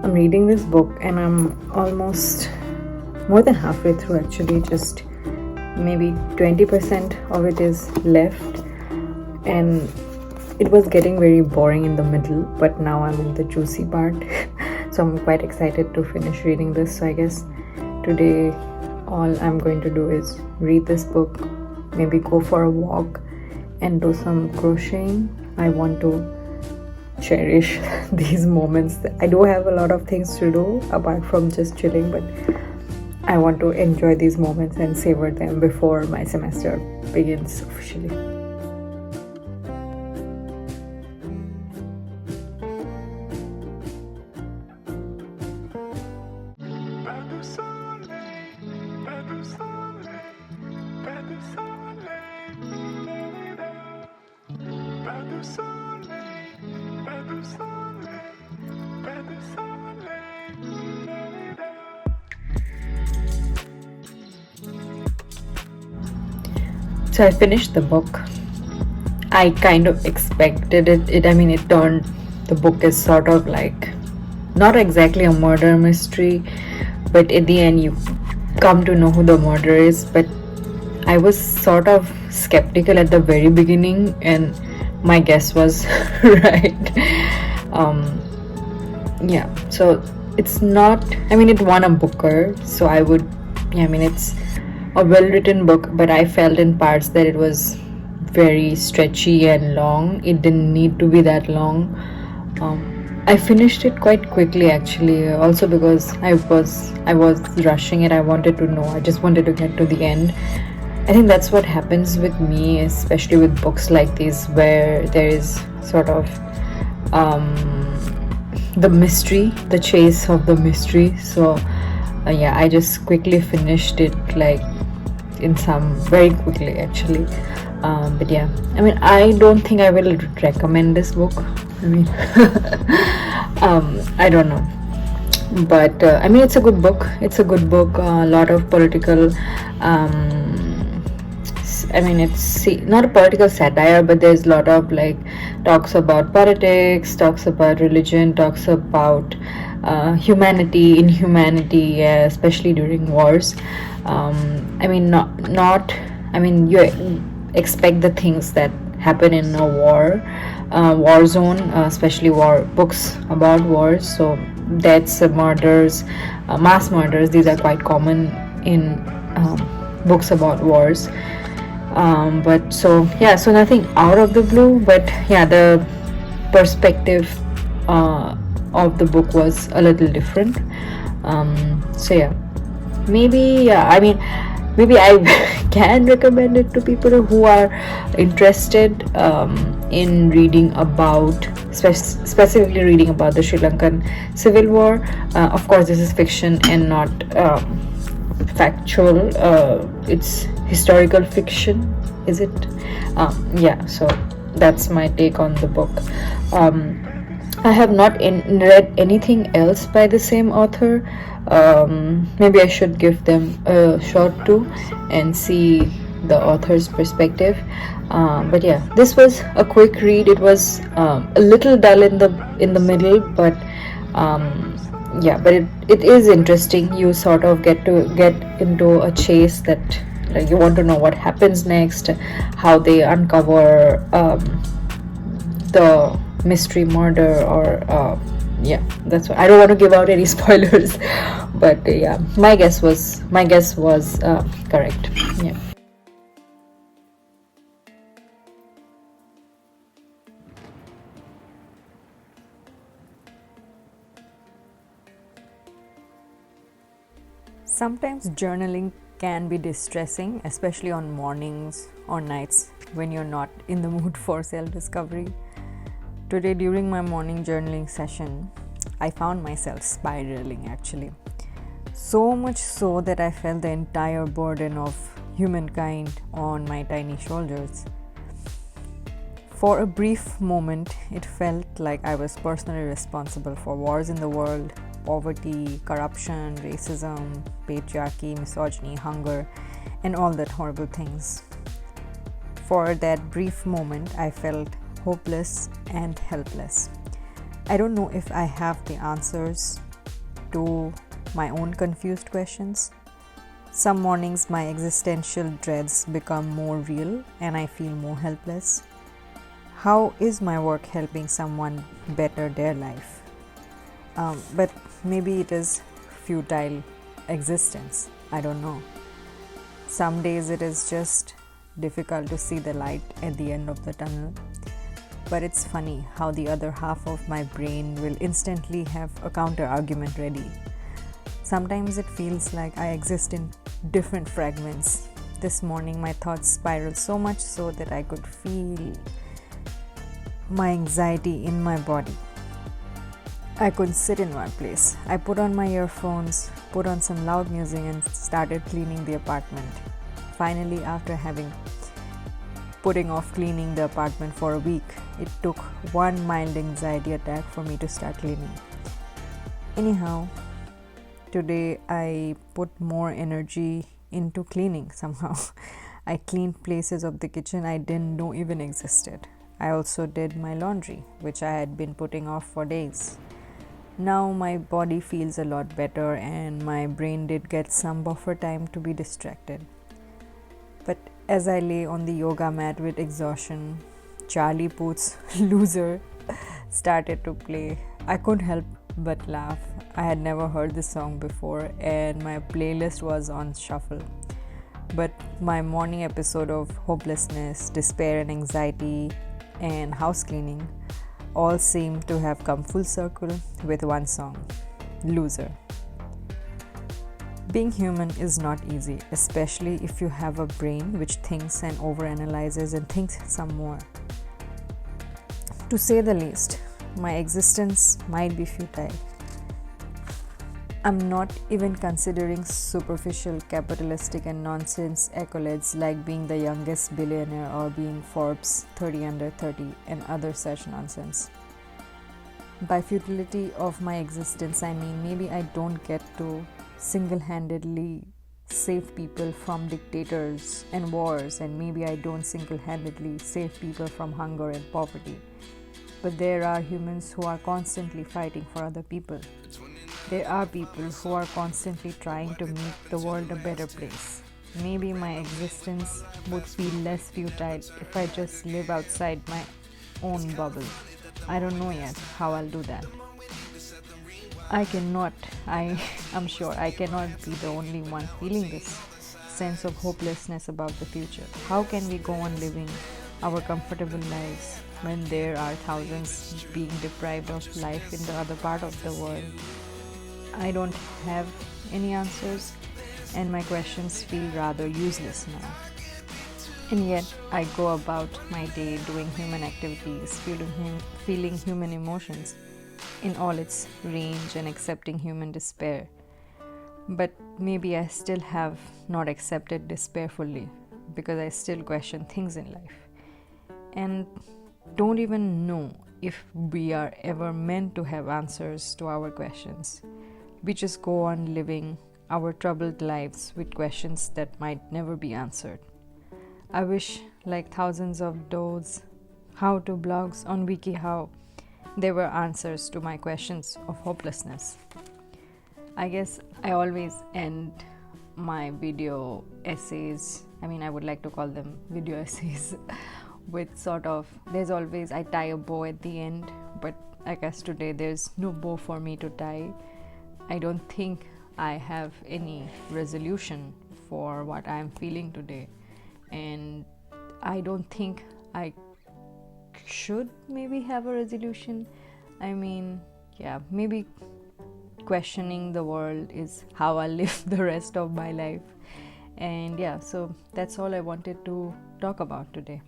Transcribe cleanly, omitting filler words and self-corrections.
I'm reading this book and I'm almost more than halfway through actually, just maybe 20% of it is left, and it was getting very boring in the middle, but now I'm in the juicy part. So I'm quite excited to finish reading this. So I guess today all I'm going to do is read this book, maybe go for a walk and do some crocheting. I want to cherish these moments. I do have a lot of things to do apart from just chilling, but I want to enjoy these moments and savor them before my semester begins officially. So I finished the book. I kind of expected it. It turned, the book is sort of like, not exactly a murder mystery, but in the end you come to know who the murderer is. But I was sort of skeptical at the very beginning, and my guess was right. So it's not, it won a Booker, so it's a well-written book, but I felt in parts that it was very stretchy and long. It didn't need to be that long. I finished it quite quickly actually, also because I was rushing it. I just wanted to get to the end. I think that's what happens with me, especially with books like these, where there is sort of the mystery, the chase of the mystery. So I just quickly finished it, like very quickly actually. I don't think I will recommend this book. I don't know, but it's a good book. A lot of political it's not a political satire, but there's a lot of talks about politics, talks about religion, talks about humanity, inhumanity, especially during wars. You expect the things that happen in a war zone, especially books about wars. So deaths, murders, mass murders, these are quite common in books about wars. So nothing out of the blue, but the perspective of the book was a little different. Maybe I can recommend it to people who are interested in reading about, specifically reading about the Sri Lankan Civil War. Of course, this is fiction and not factual. It's historical fiction, is it? So that's my take on the book. I have not read anything else by the same author. Maybe I should give them a shot too and see the author's perspective. This was a quick read. It was a little dull in the middle, but it is interesting. You sort of get into a chase that you want to know what happens next, how they uncover the mystery murder, or that's what I don't want to give out any spoilers, but my guess was correct. Sometimes journaling can be distressing, especially on mornings or nights when you're not in the mood for self-discovery. Today, during my morning journaling session, I found myself spiraling actually. So much so that I felt the entire burden of humankind on my tiny shoulders. For a brief moment, it felt like I was personally responsible for wars in the world, poverty, corruption, racism, patriarchy, misogyny, hunger, and all that horrible things. For that brief moment, I felt hopeless and helpless. I don't know if I have the answers to my own confused questions. Some mornings my existential dreads become more real and I feel more helpless. How is my work helping someone better their life? But maybe it is futile existence. I don't know. Some days it is just difficult to see the light at the end of the tunnel. But it's funny how the other half of my brain will instantly have a counter argument ready. Sometimes it feels like I exist in different fragments. This morning my thoughts spiraled so much so that I could feel my anxiety in my body. I couldn't sit in one place. I put on my earphones, put on some loud music and started cleaning the apartment. Finally, after putting off cleaning the apartment for a week, it took one mild anxiety attack for me to start cleaning. Anyhow, today I put more energy into cleaning somehow. I cleaned places of the kitchen I didn't know even existed. I also did my laundry, which I had been putting off for days. Now my body feels a lot better and my brain did get some buffer time to be distracted. But as I lay on the yoga mat with exhaustion, Charlie Puth's Loser started to play. I couldn't help but laugh. I had never heard this song before and my playlist was on shuffle. But my morning episode of hopelessness, despair and anxiety and house cleaning all seem to have come full circle with one song, Loser. Being human is not easy, especially if you have a brain which thinks and overanalyzes and thinks some more. To say the least, my existence might be futile. I'm not even considering superficial capitalistic and nonsense accolades like being the youngest billionaire or being Forbes 30 under 30 and other such nonsense. By futility of my existence, I mean maybe I don't get to single-handedly save people from dictators and wars, and maybe I don't single-handedly save people from hunger and poverty. But there are humans who are constantly fighting for other people. There are people who are constantly trying to make the world a better place. Maybe my existence would feel less futile if I just live outside my own bubble. I don't know yet how I'll do that. I'm sure I cannot be the only one feeling this sense of hopelessness about the future. How can we go on living our comfortable lives when there are thousands being deprived of life in the other part of the world? I don't have any answers and my questions feel rather useless now. And yet I go about my day doing human activities, feeling human emotions in all its range and accepting human despair. But maybe I still have not accepted despair fully because I still question things in life and don't even know if we are ever meant to have answers to our questions. We just go on living our troubled lives with questions that might never be answered. I wish, like thousands of those how-to blogs on WikiHow, there were answers to my questions of hopelessness. I guess I always end my video essays, I would like to call them video essays, with sort of, I tie a bow at the end, but I guess today there's no bow for me to tie. I don't think I have any resolution for what I'm feeling today, and I don't think I should maybe have a resolution. Maybe questioning the world is how I'll live the rest of my life. And so that's all I wanted to talk about today.